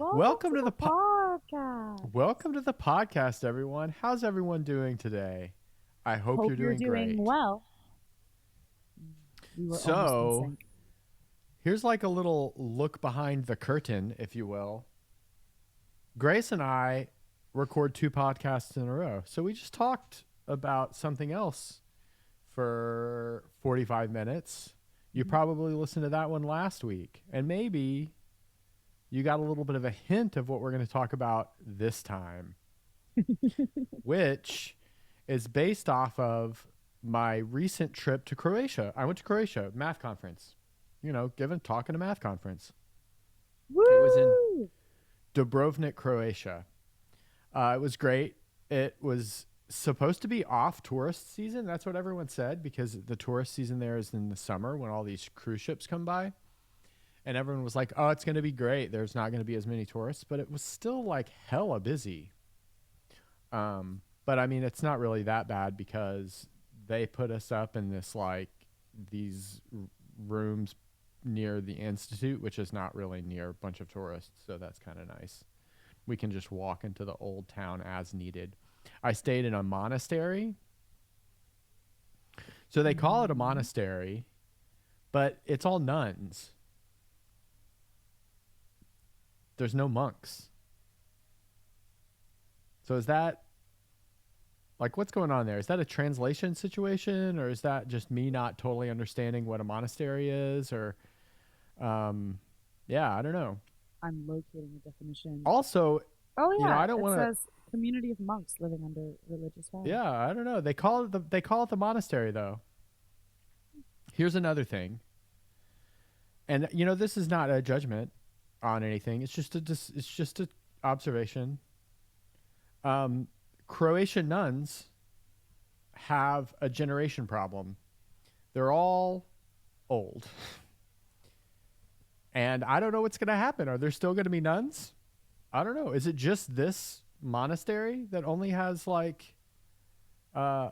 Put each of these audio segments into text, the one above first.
Welcome to the podcast. welcome to the podcast, everyone. How's everyone doing today? I hope Hope you're you're doing doing great. well. We were almost in So, sync. here's like a little look behind the curtain, if you will. Grace and I record two podcasts in a row. So, we just talked about something else for 45 minutes. You Mhm. probably listened to that one last week, and maybe you got a little bit of a hint of what we're going to talk about this time, which is based off of my recent trip to Croatia. I went to Croatia, math conference. Talking to math conference. It was in Woo! Dubrovnik, Croatia. It was great. It was supposed to be off tourist season. That's what everyone said because the tourist season there is in the summer when all these cruise ships come by. And everyone was like, oh, it's going to be great. There's not going to be as many tourists, but it was still like hella busy. But I mean, it's not really that bad because they put us up in this like these rooms near the institute, which is not really near a bunch of tourists, so that's kind of nice. We can just walk into the old town as needed. I stayed in a monastery, so they call it a Mhm. monastery, but it's all nuns. There's no monks. So is that like what's going on there? Is that a translation situation, or is that just me not totally understanding what a monastery is, or um, yeah, I don't know. I'm locating a definition. Also, Oh yeah, I don't it want to. says community of monks living under religious vows. Yeah, I don't know. They call it the monastery though. Here's another thing, and this is not a judgment on anything. It's just a observation. Um, Croatian nuns have a generation problem. They're all old. And I don't know what's going to happen. Are there still going to be nuns? I don't know. Is it just this monastery that only has like uh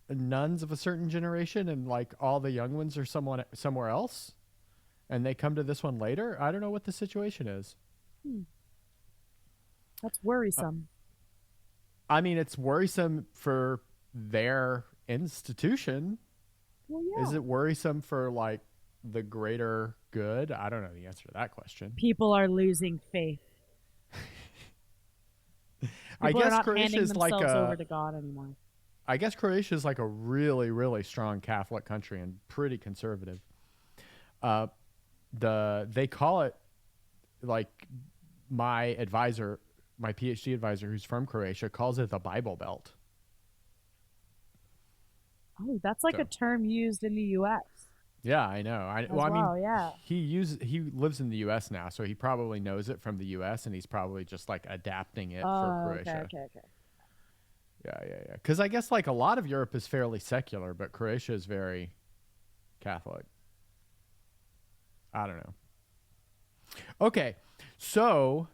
nuns of a certain generation and like all the young ones are someone somewhere else and they come to this one later? I don't know what the situation is. Hmm, that's Uh, worrisome. I mean, it's worrisome for their institution. Well, Is yeah. it worrisome for like the greater good? I don't know the answer to that question. People are losing faith. I People are guess not Croatia handing is like themselves over a to God anymore. I guess Croatia is like a really, really strong Catholic country and pretty conservative. Uh, they call it like my advisor, my PhD advisor, who's from Croatia, calls it the Bible Belt. Oh, that's like a So term used in the U.S. yeah, I know. Well, as I mean, well. Yeah. he lives in the U.S. now, so he probably knows it from the U.S. and he's probably just like adapting it for Oh, okay, Croatia. okay, okay. Yeah, yeah, yeah. Because I guess like a lot of Europe is fairly secular, but Croatia is very Catholic. I don't know. Okay, so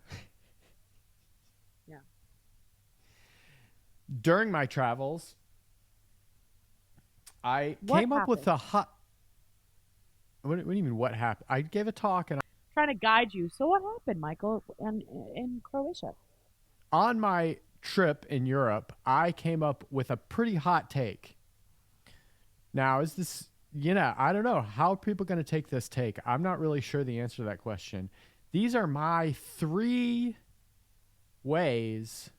Yeah. during my travels, I What came up with happened? a hot. What do you mean? What happened? I gave a talk, and Trying to guide you. So what happened, Michael, and in Croatia? on my trip in Europe, I came up with a pretty hot take. Now, is this? I don't know how are people going to take this take. I'm not really sure the answer to that question. These are my three ways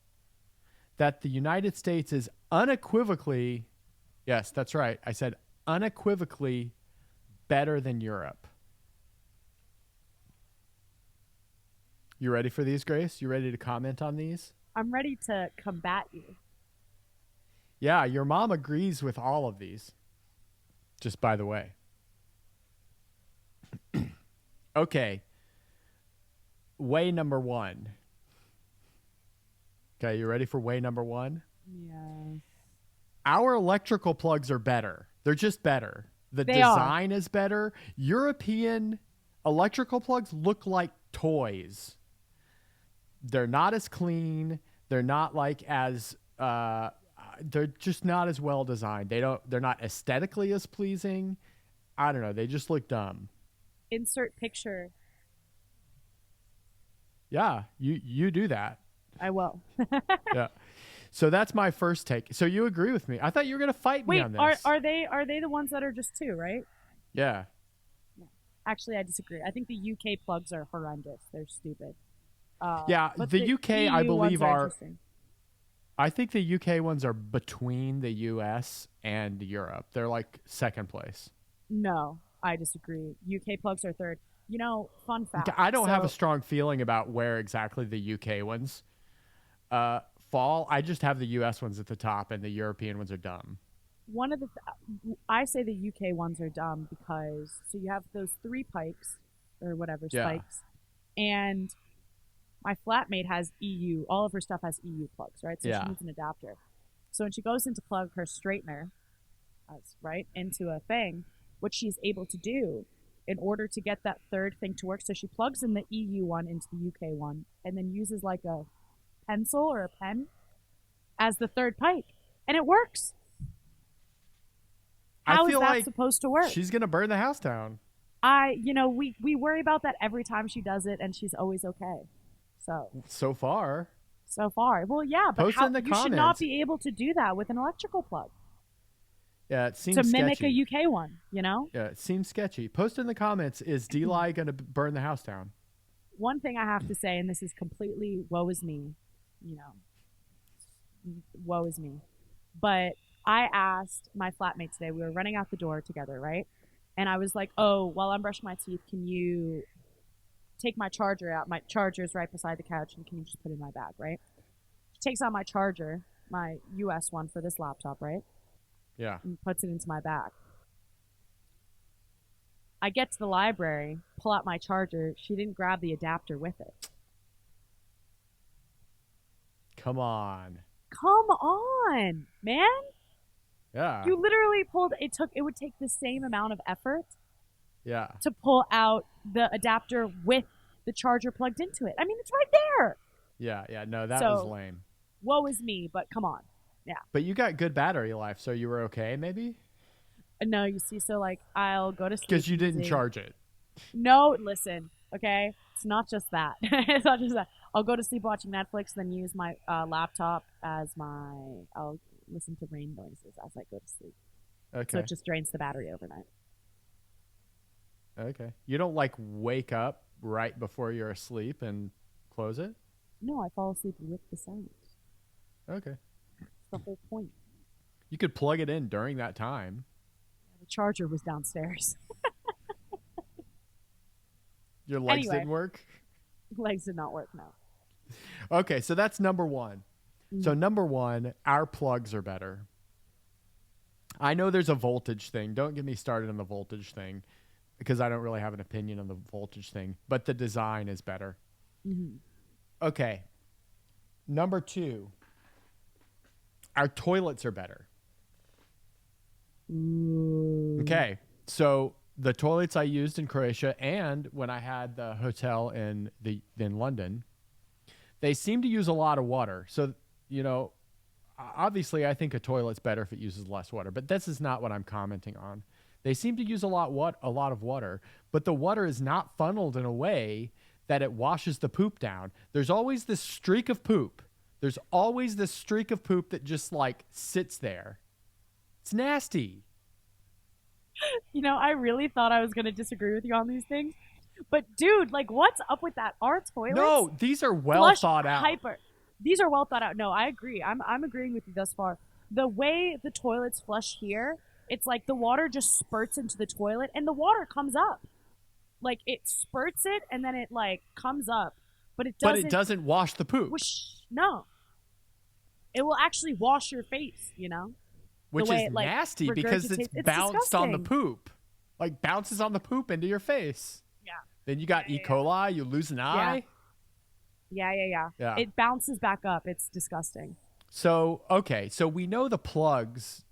that the United States is unequivocally, yes, that's right. I said unequivocally better than Europe. You ready for these, Grace? You ready to comment on these? I'm ready to combat you. Yeah, your mom agrees with all of these, just by the way. Okay, way number one. Okay, you ready for way number one? Yes. Our electrical plugs are better. They're just better. The They are. design is better. European electrical plugs look like toys. They're not as clean. They're not like as they're just not as well designed. They're not aesthetically as pleasing. I don't know. They just look dumb. Insert picture Yeah, you do that. I will. Yeah. So that's my first take. So you agree with me? I thought you were gonna fight me Wait, on are this. are they are they the ones that are just two, right? Yeah. No. Actually, I disagree. I think the UK plugs are horrendous. They're stupid. Yeah, But the the UK I EU ones believe are are. interesting. I think the UK ones are between the US and Europe. They're like second place. No, I disagree. UK plugs are third. Fun Okay, fact. I don't have a So strong feeling about where exactly the UK ones uh, fall. I just have the US ones at the top, and the European ones are dumb. one of the I say the UK ones are dumb because so you have those three pikes or whatever Yeah, spikes, and my flatmate has EU. All of her stuff has EU plugs, right? So she yeah. needs an adapter. So when she goes in to plug her straightener, right, into a thing, what she's able to do in order to get that third thing to work, so she plugs in the EU one into the UK one, and then uses like a pencil or a pen as the third pike, and it works. I How is feel that like supposed to work? she's gonna burn the house down. We worry about that every time she does it, and she's always okay. So So far, so far, well, yeah, but post how in the you should not comments. be able to do that with an electrical plug Yeah, it to seems mimic a sketchy. UK one. Yeah, it seems sketchy. Post in the comments. Is Deli gonna burn the house down? One thing I have to say, and this is completely woe is me, you know, woe is me. But I asked my flatmate today. We were running out the door together, right? And I was like, "Oh, while I'm brushing my teeth, can you take my charger out? My charger is right beside the couch, and can you just put it in my bag, right?" She takes out my charger, my US one for this laptop, right? Yeah. And puts it into my bag. I get to the library, pull out my charger. She didn't grab the adapter with it. Come on. Come on, man. Yeah. You literally pulled it would take the same amount of effort Yeah. to pull out the adapter with the charger plugged into it. I mean, it's right there. Yeah. Yeah. No, that was So, lame. woe is me, but come on. Yeah. But you got good battery life, so you were okay, maybe? No, you see, so like I'll go to sleep Because you didn't using. charge it. No, listen, okay? It's not just that. It's not just that. I'll go to sleep watching Netflix, then use my laptop as my. I'll listen to rain noises as I go to sleep. So Okay. it just drains the battery overnight. Okay. You don't like wake up right before you're asleep and close it? No, I fall asleep with the sound. Okay. It's the whole point. You could plug it in during that time. The charger was downstairs. Your legs Anyway, didn't work? legs did not work. No. Okay, so that's number one. So, Mm. number one, our plugs are better. I know there's a voltage thing. Don't get me started on the voltage thing because I don't really have an opinion on the voltage thing, but the design is better. Mm-hmm. Okay. Number two, our toilets are better. Ooh. Okay. So the toilets I used in Croatia and when I had the hotel in London, they seem to use a lot of water. So, obviously I think a toilet's better if it uses less water, but this is not what I'm commenting on. They seem to use a lot of water, but the water is not funneled in a way that it washes the poop down. There's always this streak of poop. There's always this streak of poop that just like sits there. It's nasty. I really thought I was going to disagree with you on these things. But dude, like what's up with that? Our toilets No, these are well flush thought out. hyper. These are well thought out. No, I agree. I'm agreeing with you thus far. The way the toilets flush here, it's like the water just spurts into the toilet and the water comes up. Like it spurts it and then it like comes up, but it But doesn't it doesn't wash the poop, whoosh. No. It will actually wash your face. which way is it, like, nasty because it's regurgitates. It's bounced on the disgusting. poop. Like bounces on the poop into your face. Yeah. Then you got E. coli, you lose an eye. Yeah. Yeah. It bounces back up. It's disgusting. So, okay, so we know the plugs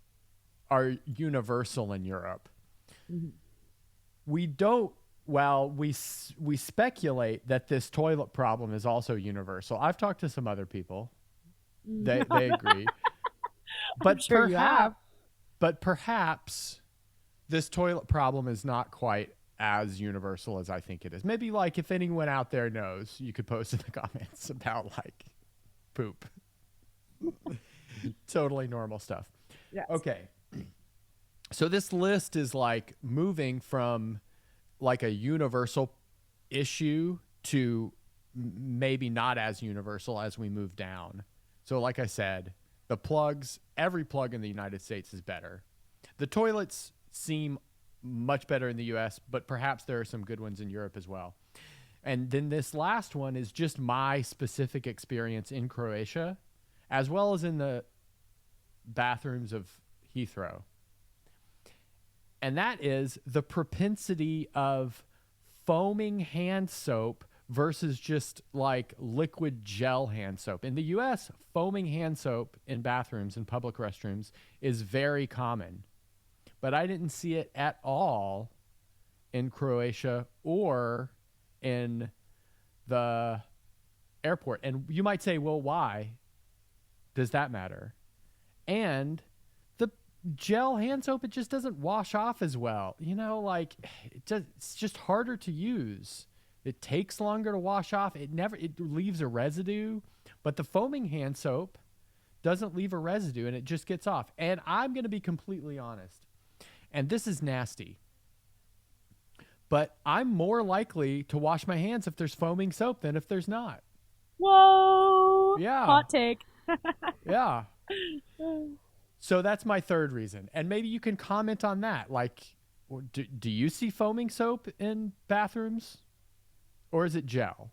are universal in Europe. Mm-hmm. We don't, well, we speculate that this toilet problem is also universal. I've talked to some other people. They agree. But sure you have. But perhaps this toilet problem is not quite as universal as I think it is. Maybe like if anyone out there knows, you could post in the comments about like poop. Totally normal stuff. Yes. Okay. So this list is like moving from like a universal issue to maybe not as universal as we move down. So like I said, the plugs, every plug in the United States is better. The toilets seem much better in the US, but perhaps there are some good ones in Europe as well. And then this last one is just my specific experience in Croatia, as well as in the bathrooms of Heathrow. And that is the propensity of foaming hand soap versus just like liquid gel hand soap. In the US, foaming hand soap in bathrooms and public restrooms is very common. But I didn't see it at all in Croatia or in the airport. And you might say, well, why does that matter? And the gel hand soap, it just doesn't wash off as well. You know, like it's just harder to use. It takes longer to wash off. It leaves a residue, but the foaming hand soap doesn't leave a residue and it just gets off. And I'm going to be completely honest. And this is nasty. But I'm more likely to wash my hands if there's foaming soap than if there's not. Whoa. Yeah. Hot take. Yeah. So that's my third reason. And maybe you can comment on that. Like, do you see foaming soap in bathrooms? Or is it gel?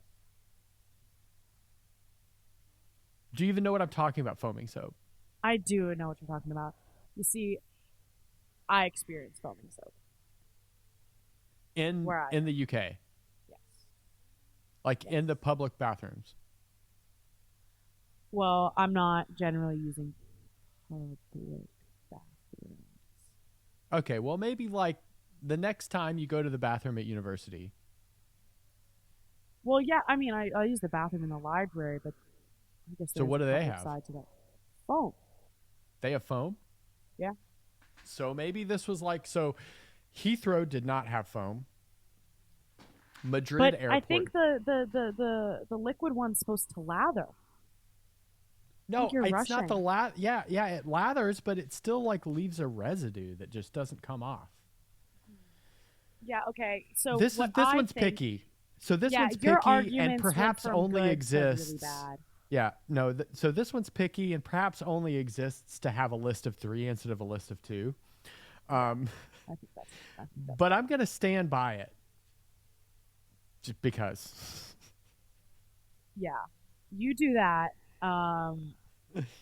Do you even know what I'm talking about, foaming soap? I do know what you're talking about. You see, I experience foaming soap. In the UK? Yes. Like yes. in the public bathrooms? Well, I'm not generally using public bathrooms. Okay, well, maybe like the next time you go to the bathroom at university. Well, yeah, I mean, I use the bathroom in the library, but I guess So what do they have? Side to that. Foam. They have foam? Yeah. So maybe this was like, so Heathrow did not have foam. Madrid Airport. I think the liquid one's supposed to lather. No, it's rushing. not the yeah, it lathers, but it still like leaves a residue that just doesn't come off. Yeah, okay. So this one's picky. So this one's picky and perhaps only exists. Really bad. Yeah, no. So this one's picky and perhaps only exists to have a list of 3 instead of a list of 2. I think that's but I'm gonna stand by it, just because. Yeah, you do that.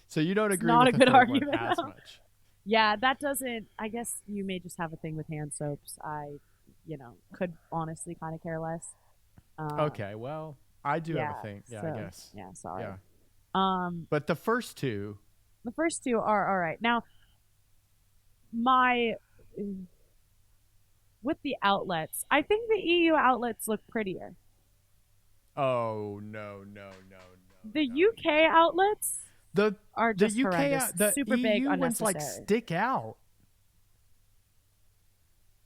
So you don't agree? Not with a good argument as much. Yeah, that doesn't. I guess you may just have a thing with hand soaps. I, could honestly kind of care less. Okay, well, I do have a thing. Yeah, so, I guess. Yeah, sorry. Yeah. But the first two. The first two are all right. Now, with the outlets, I think the EU outlets look prettier. Oh no. The UK outlets are just the UK horrendous. the super EU big, ones unnecessary. like stick out.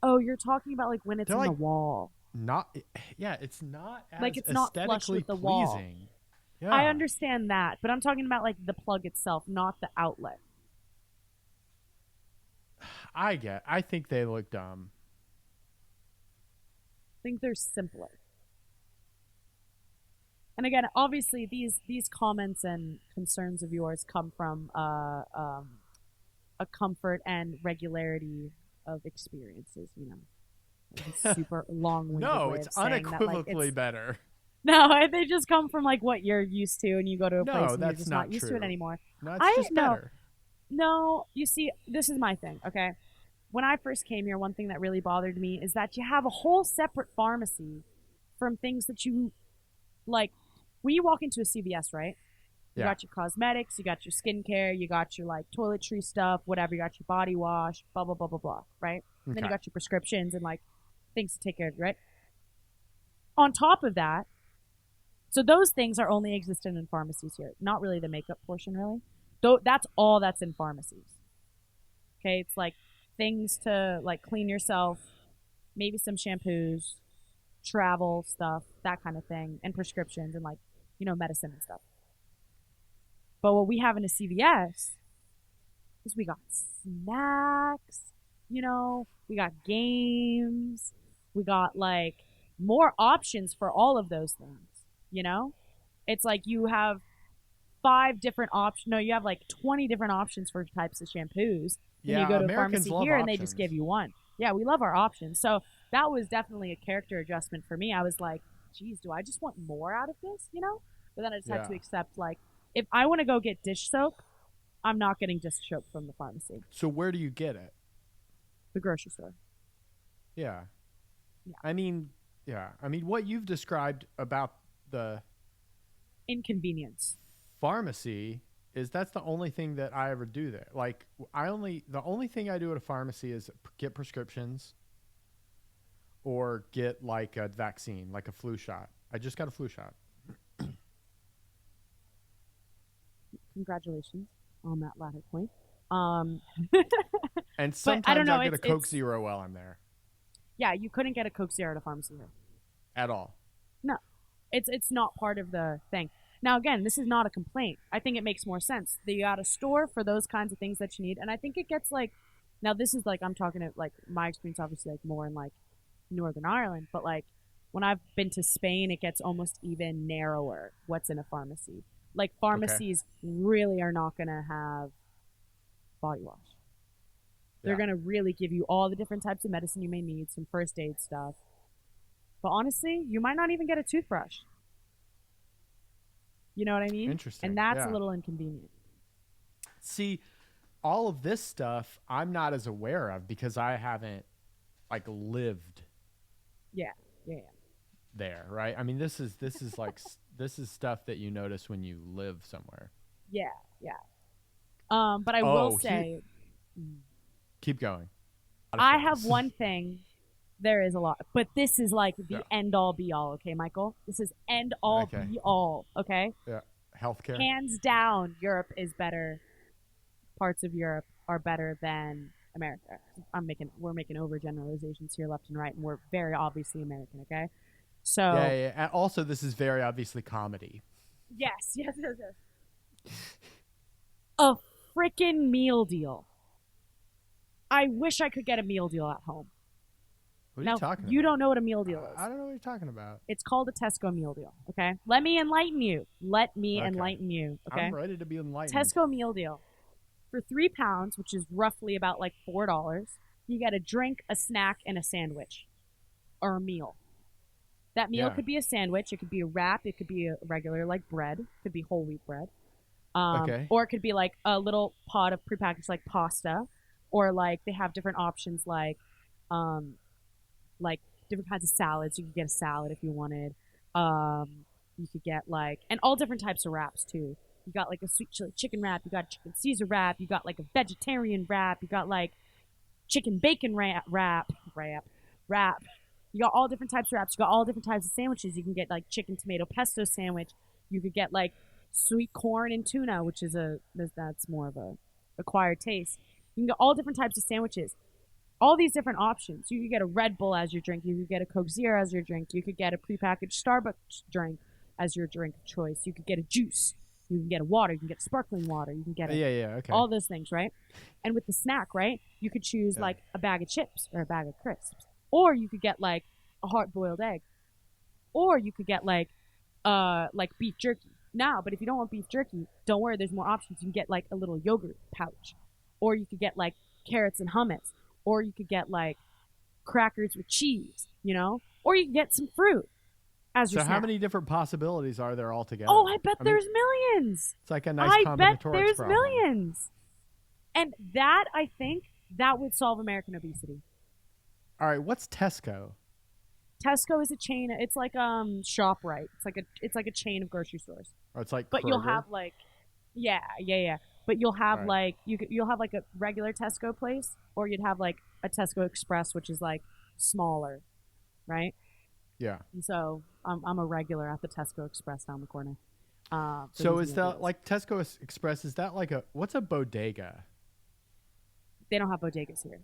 Oh, you're talking about like when it's They're in like, the wall. It's not as like it's not flush with the pleasing. wall. Yeah. I understand that, but I'm talking about like the plug itself, not the outlet. I think they look dumb. I think they're simpler. And again, obviously, these comments and concerns of yours come from a comfort and regularity of experiences. Super long-winded. No, way it's of saying unequivocally that, better. No, they just come from like what you're used to, and you go to a place and you're just not used to it true. anymore. No, it's just better. No, you see, this is my thing. Okay, when I first came here, one thing that really bothered me is that you have a whole separate pharmacy from things that you like. When you walk into a CVS, right? You got your cosmetics, you got your skincare, you got your like toiletry stuff, whatever. You got your body wash, blah blah blah blah blah, right? And then you got your prescriptions and like things to take care of you, right? On top of that, so those things are only existent in pharmacies here. Not really the makeup portion, really. Though that's all that's in pharmacies. Okay, it's like things to like clean yourself, maybe some shampoos, travel stuff, that kind of thing, and prescriptions and like, medicine and stuff. But what we have in a CVS is we got snacks, we got games, we got like more options for all of those things, you know? It's like you have five different options. No, you have like 20 different options for types of shampoos. Then you Yeah, go to a Americans pharmacy love here and they just give options. you one. Yeah, we love our options. So that was definitely a character adjustment for me. I was like, geez, do I just want more out of this, But then I just had Yeah. to accept, like, if I want to go get dish soap, I'm not getting dish soap from the pharmacy, So where do you get it? the grocery store. Yeah. Yeah. I mean, yeah. I mean, what you've described about the Inconvenience. pharmacy is that's the only thing that I ever do there. Like the only thing I do at a pharmacy is get prescriptions or get like a vaccine, like a flu shot. I just got a flu shot. Congratulations on that latter point. Um, And but I don't sometimes know. I'll get a Coke It's Zero while I'm there. yeah. You couldn't get a Coke Zero at a pharmacy here. At all. No, it's not part of the thing. Now again, this is not a complaint. I think it makes more sense that you got a store for those kinds of things that you need, and I think it gets like, now this is like I'm talking to like my experience, obviously like more in like Northern Ireland, but like when I've been to Spain, it gets almost even narrower what's in a pharmacy. Like Okay. pharmacies really are not gonna have body wash. They're Yeah. gonna really give you all the different types of medicine you may need, some first aid stuff. But honestly, you might not even get a toothbrush. You know what I mean? And Interesting. that's a Yeah. little inconvenient. See, all of this stuff I'm not as aware of because I haven't like lived Yeah, yeah, there, right? I mean, this is like this is stuff that you notice when you live somewhere. yeah, yeah, but I will Oh, here, say, keep going. A lot of I have things. one thing. There is a lot, but this is like Yeah. the end all be all. Okay, Michael, this is end all Okay. be all. Okay, Yeah. Healthcare. hands down, Europe is better. Parts of Europe are better than America. We're making overgeneralizations here, left and right, and we're very obviously American. Okay, Yeah, so yeah. And also, this is very obviously comedy. yes, yes, yes, yes. A freaking meal deal. I wish I could get a meal deal at home. What are you Now, talking you about? don't know what a meal deal I is. don't know what you're talking about. It's called a Tesco meal deal, okay? Let me enlighten you. Let me Okay. enlighten you, I'm okay? ready to be enlightened. Tesco meal deal. For £3, which is roughly about like $4, you get a drink, a snack, and a sandwich or a meal. That meal Yeah. could be a sandwich, it could be a wrap, it could be a regular like bread, it could be whole wheat bread. Okay. Or it could be like a little pot of prepackaged like pasta, or like they have different options um, like different kinds of salads. You could get a salad if you wanted. You could get like, and all different types of wraps too. You got like a sweet chili chicken wrap. You got a chicken Caesar wrap. You got like a vegetarian wrap. You got like chicken bacon wrap. You got all different types of wraps. You got all different types of sandwiches. You can get like chicken tomato pesto sandwich. You could get like sweet corn and tuna, which is that's more of a acquired taste. You can get all different types of sandwiches, all these different options. You could get a Red Bull as your drink. You could get a Coke Zero as your drink. You could get a prepackaged Starbucks drink as your drink of choice. You could get a juice. You can get a water. You can get sparkling water. You can get Yeah, yeah. Okay. all those things, right? And with the snack, right, you could choose Yeah. like a bag of chips or a bag of crisps, or you could get like a hard boiled egg, or you could get like beef jerky. Now, but if you don't want beef jerky, don't worry. There's more options. You can get like a little yogurt pouch, or you could get like carrots and hummus, or you could get like crackers with cheese, or you could get some fruit as your So how snack. many different possibilities are there Oh, altogether? I bet I mean, there's millions. it's like a nice I bet combinatorics there's problem. millions. And that, I think, that would solve American obesity. All right, what's Tesco? Tesco is a chain. It's like ShopRite. It's like a chain of grocery stores. Or it's like But you'll Kroger. have like, yeah, yeah, yeah. But you'll All have right. like you'll have like a regular Tesco place, or you'd have like a Tesco Express, which is like smaller, right? Yeah. And so I'm a regular at the Tesco Express down the corner. For So these is meal that deals. like Tesco Express? Is that like what's a bodega? They don't have bodegas here.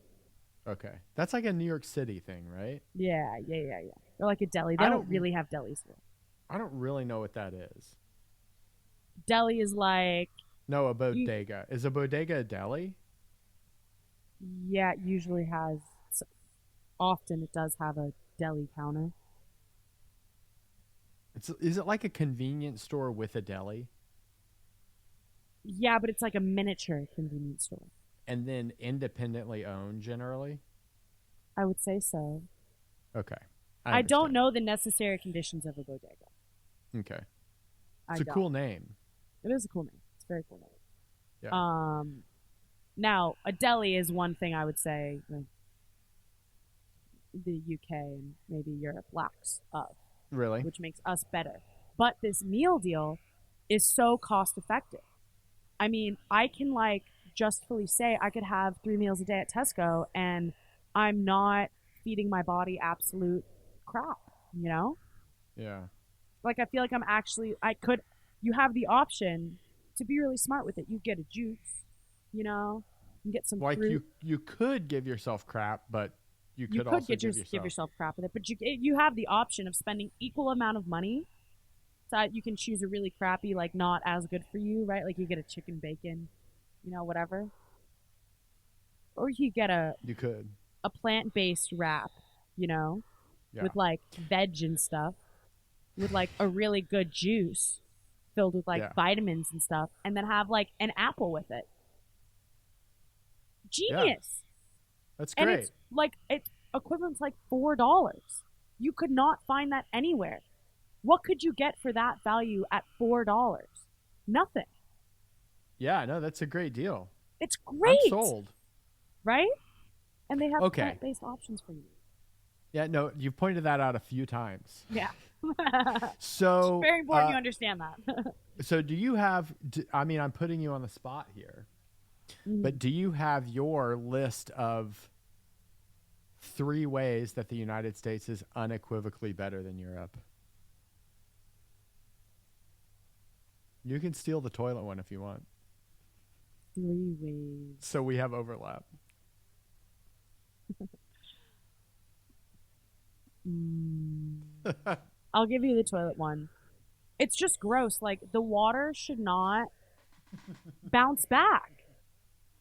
Okay. That's like a New York City thing, right? Yeah, yeah, yeah, yeah. They're like a deli. They I don't don't really have delis here. I don't really know what that is. Deli is like No, a you. bodega. Is a bodega a deli? Yeah, it usually has. Often it does have a deli counter. Is it like a convenience store with a deli Yeah, but it's like a miniature convenience store. and then independently owned generally? I would say so. Okay. I I don't understand. know the necessary conditions of a bodega. Okay. It's I a don't. cool name. It is a cool name. It's a very cool Yeah. name. Now a deli is one thing I would say the UK and maybe Europe lacks of, Really? which makes us better. But this meal deal is so cost effective. I mean, I can like justfully say I could have 3 meals a day at Tesco and I'm not feeding my body absolute crap, you know? Yeah. Like I feel like I'm actually I could you have the option to be really smart with it. You get a juice, you know, you get some Like fruit. you could give yourself crap, but you You could could also get give give yourself. yourself crap with it, but you have the option of spending equal amount of money. So you can choose a really crappy, like not as good for you, right? Like you get a chicken bacon, whatever, or you get You could. a plant based wrap, you know, Yeah. with like veg and stuff, with like a really good juice filled with like Yeah. vitamins and stuff, and then have like an apple with it. Yeah. Genius. That's And great. it's equivalent to like $4. You could not find that anywhere. What could you get for that value at $4? Nothing. Yeah, no, that's a great deal. It's I'm great, sold. right? And they have Okay. plant-based options for you. Yeah, no, you pointed that out a few times. Yeah. It's So, very important you understand that. so do you have? I mean, I'm putting you on the spot here, Mhm. but do you have your list of 3 ways that the United States is unequivocally better than Europe? You can steal the toilet one if you want, 3 ways. so we have overlap. Mm. I'll give you the toilet one. It's just gross. Like the water should not bounce back.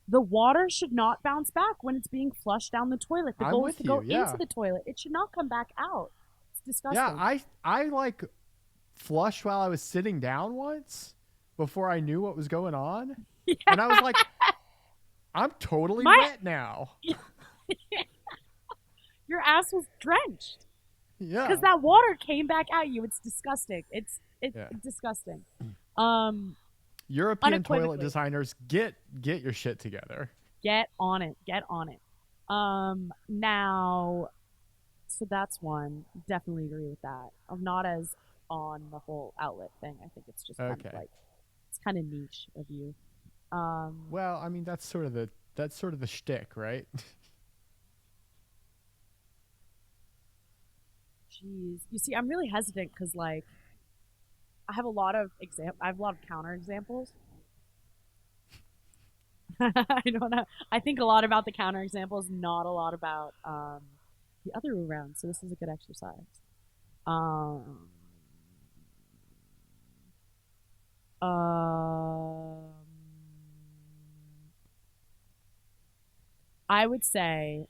The water should not bounce back when it's being flushed down the toilet. The I'm goal is with to you. go into Yeah, the toilet. It should not come back out. It's yeah. disgusting. I like flushed while I was sitting down once before I knew what was going on, and I was like, I'm totally My wet now. your ass was drenched because Yeah, that water came back at you. It's disgusting. It's yeah. disgusting. Um, European toilet Unequivocally, designers, get your shit together. get on it. Get on it. Now, so that's one. Definitely agree with that. I'm not as on the whole outlet thing. I think it's just kind of Okay. like it's kind of niche of you. Um, Well, I mean that's sort of the shtick, right? Jeez, you see, I'm really hesitant because like I have a lot of counter examples. I don't know. I think a lot about the counter examples, not a lot about the other way around. So this is a good exercise. Um, um, I would say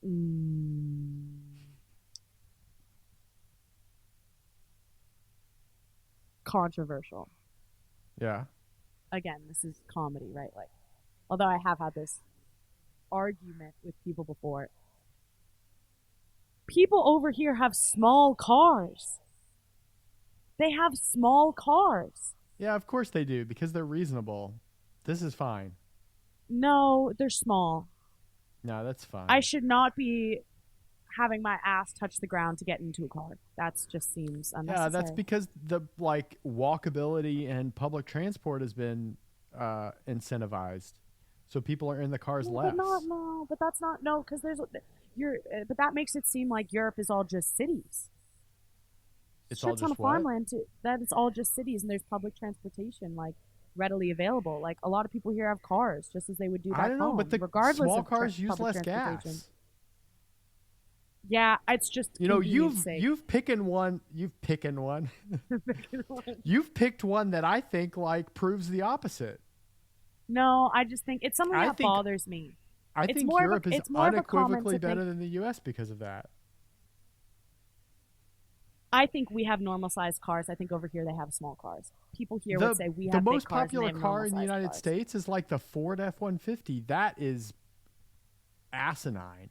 mm, controversial. Yeah. Again, this is comedy, right? Like, although I have had this argument with people before, people over here have small cars. They have small cars. Yeah, of course they do because they're reasonable. This is fine. No, they're small. No, that's I fine. should not be having my ass touch the ground to get into a car. That just seems Yeah, that's unnecessary. because the like walkability and public transport has been incentivized, so people are in the cars No, but not less. no, but that's not no because but that makes it seem like Europe is all just cities. It's all Shit ton of just what? farmland that it's all just cities and there's public transportation. Like readily available. Like a lot of people here have cars, just as they would do I back don't know, but home, the regardless small of cars use public less transportation. gas. Yeah, it's just You know, convenience you've sake. you've picking one. You've picked one that I think like proves the opposite. No, I just think it's something I that think bothers me. I It's think more of a Europe is it's more of a comment unequivocally to think. better than the U.S. because of that. I think we have normal sized cars. I think over here they have small cars. People here would the say we The have big most cars and they popular have normal car in the sized United cars. States is like the Ford F-150. That is asinine.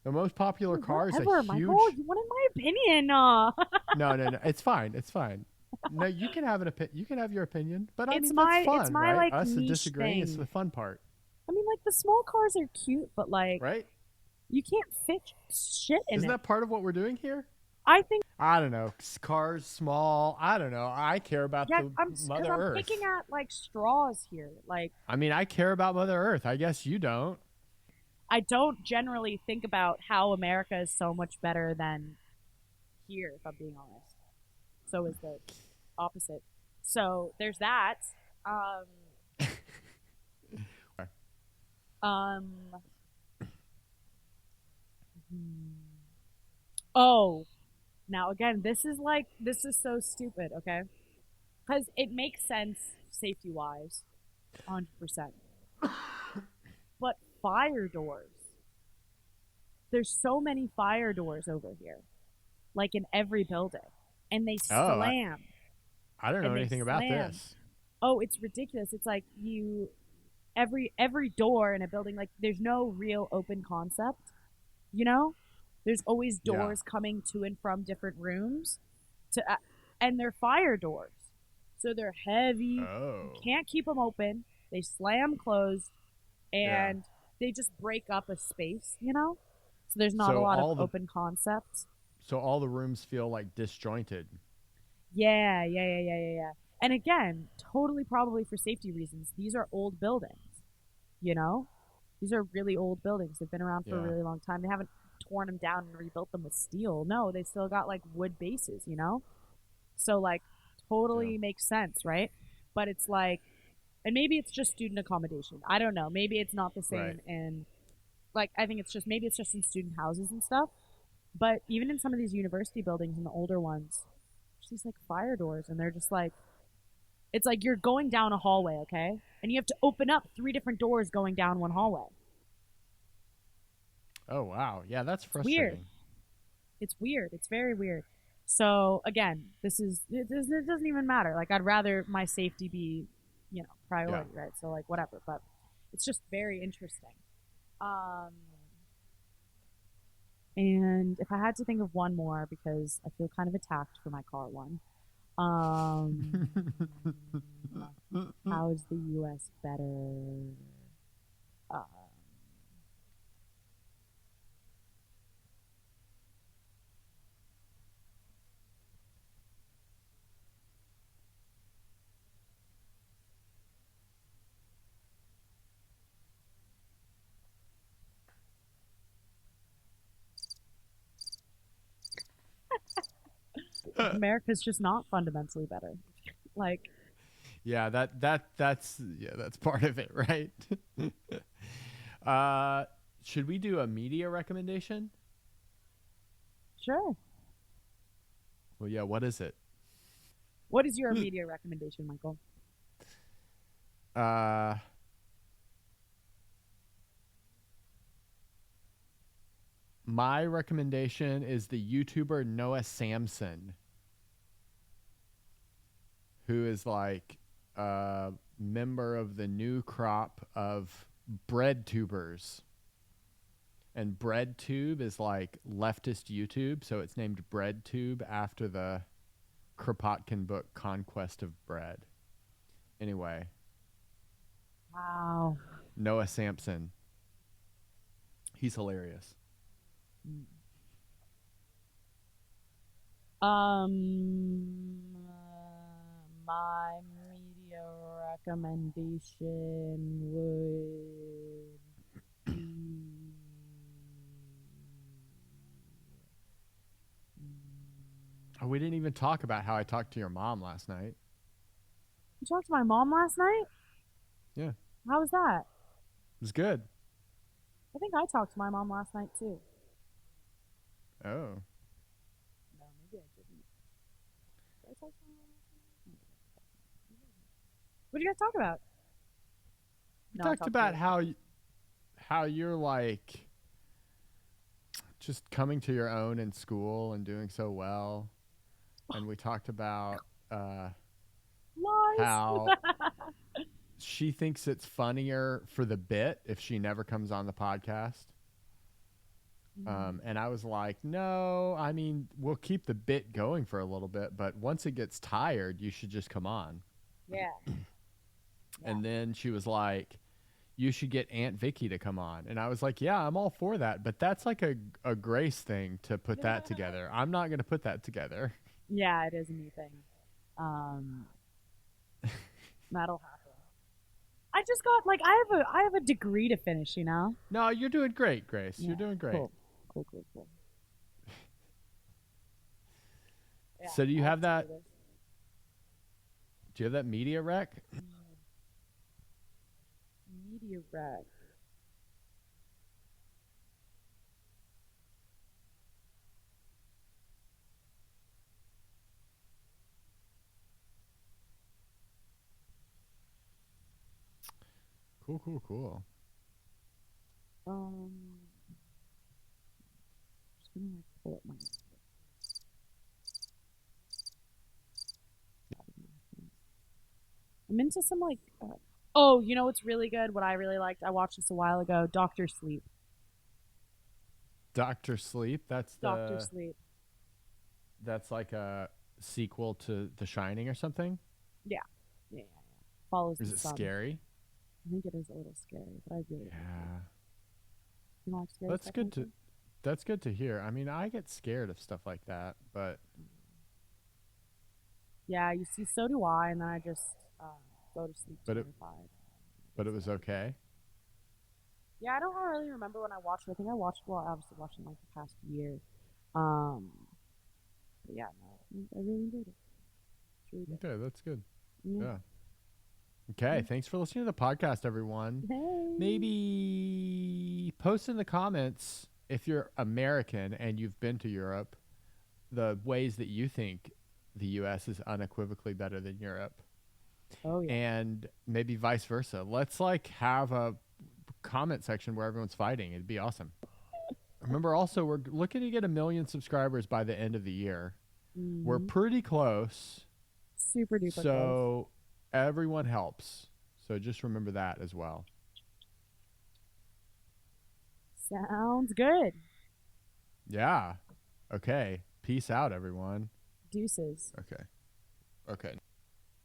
The most popular car is a Whatever, Michael. huge. You wanted my opinion. No. It's fine. It's fine. No, you can have You can have your opinion, but I it's mean that's my fun, right? like Us niche disagreeing is the thing. fun part, I mean, like the small cars are cute, but like right? you can't fit shit in Isn't it. that part of what we're doing here? I think I don't know. Cars small. I don't know. I care about yeah, the I'm because Mother I'm picking Earth. at like straws here. Like I mean, I care about Mother Earth. I guess you don't. I don't generally think about how America is so much better than here, if I'm being honest. So is the opposite. So there's that. Um, um, oh, now again, this is so stupid, okay? Because it makes sense safety wise, 100%. But fire doors, there's so many fire doors over here, like in every building, and they Oh, slam I don't know and they anything about slam. this. Oh, it's ridiculous. It's like you every door in a building, like there's no real open concept, you know? There's always Yeah. doors coming to and from different rooms to and they're fire doors. So they're heavy. You Oh. can't keep them open. They slam closed Yeah. and they just break up a space, you know? So there's not a So lot of all the open concepts. so all the rooms feel like disjointed. Yeah. And again, totally probably for safety reasons. These are old buildings, you know? These are really old buildings. They've been around for a Yeah. really long time. They haven't torn them down and rebuilt them with steel. No, they still got like wood bases, you know? So like Yeah. totally makes sense, right? But it's like and maybe it's just student accommodation. I don't know. Maybe it's not the Right. same in like I think it's just maybe it's just in student houses and stuff. But even in some of these university buildings and the older ones, there's these like fire doors and they're just like it's like you're going down a hallway, okay? And you have to open up three different doors going down one hallway. Oh wow. Yeah, that's It's weird. frustrating. It's weird. It's very weird. So again, it doesn't even matter. Like I'd rather my safety be, you know, Yeah. priority, right? So like whatever. But it's just very interesting. Um, and if I had to think of one more, because I feel kind of attacked for my car one. Um, how is the U.S. better? Uh, America's just not fundamentally better. Like, Yeah, that's part of it, right? uh should we do a media recommendation? sure. Well, yeah, what is it? What is your media recommendation, Michael? Uh my recommendation is the YouTuber Noah Samson, who is like a member of the new crop of bread tubers. And BreadTube is like leftist YouTube, so it's named BreadTube after the Kropotkin book Conquest of Bread. Anyway, Wow. Noah Samson. He's hilarious. My media recommendation would Oh, we didn't even talk about how I talked to your mom last night. You talked to my mom last night? Yeah, it How was that? was good. I think I talked to my mom last night too. Oh, No, maybe I didn't. Did I talk to my mom last night? What did you guys talk about? we No, I talked talked to about her. how you're like just coming to your own in school and doing so well, and we talked about uh, Lies. how she thinks it's funnier for the bit if she never comes on the podcast. Mm, And I was like, no, I mean, we'll keep the bit going for a little bit, but once it gets tired, you should just come on. yeah, yeah. And then she was like, you should get Aunt Vicky to come on. And I was like, yeah, I'm all for that. But that's like a Grace thing to put that together. I'm not going to put that together. Yeah, it is a new thing. Um, that'll happen. I just got like I have a degree to finish, you know? No, you're doing great, Grace. You're Yeah. doing great. Cool. Cool, cool, cool. Yeah, So do you I have have to do that? this. Do you have that media rec? Media rec. Cool, cool, cool. Um, just gonna like pull up my. I'm into some like. Oh, you know what's really good? What I really liked? I watched this a while ago. Doctor Sleep. Doctor Sleep. Doctor Sleep. That's like a sequel to The Shining or something. Yeah, yeah, yeah, yeah. Follows the Is it sun. scary? I think it is a little scary, but I really like it. Yeah. You don't like scary That's stuff, good to Nathan? that's good to hear. I mean, I get scared of stuff like that, but Yeah, you see, so do I, and then I just go to sleep but it terrified. but it was okay. Yeah, I don't really remember when I watched it. I think I watched, well, I obviously watched it in like the past year. Um, but yeah, no, I really enjoyed it. It's really good. Okay, that's good. Yeah. Yeah. Okay, Mm. thanks for listening to the podcast, everyone. Hey. Maybe post in the comments if you're American and you've been to Europe, the ways that you think the US is unequivocally better than Europe. Oh yeah. And maybe vice versa. Let's like have a comment section where everyone's fighting. It'd be awesome. Remember also we're looking to get 1 million subscribers by the end of the year. We're Hmm. pretty close. Super duper close. So everyone helps. So just remember that as well. Sounds good. Yeah. Okay. Peace out, everyone. Deuces. Okay. Okay.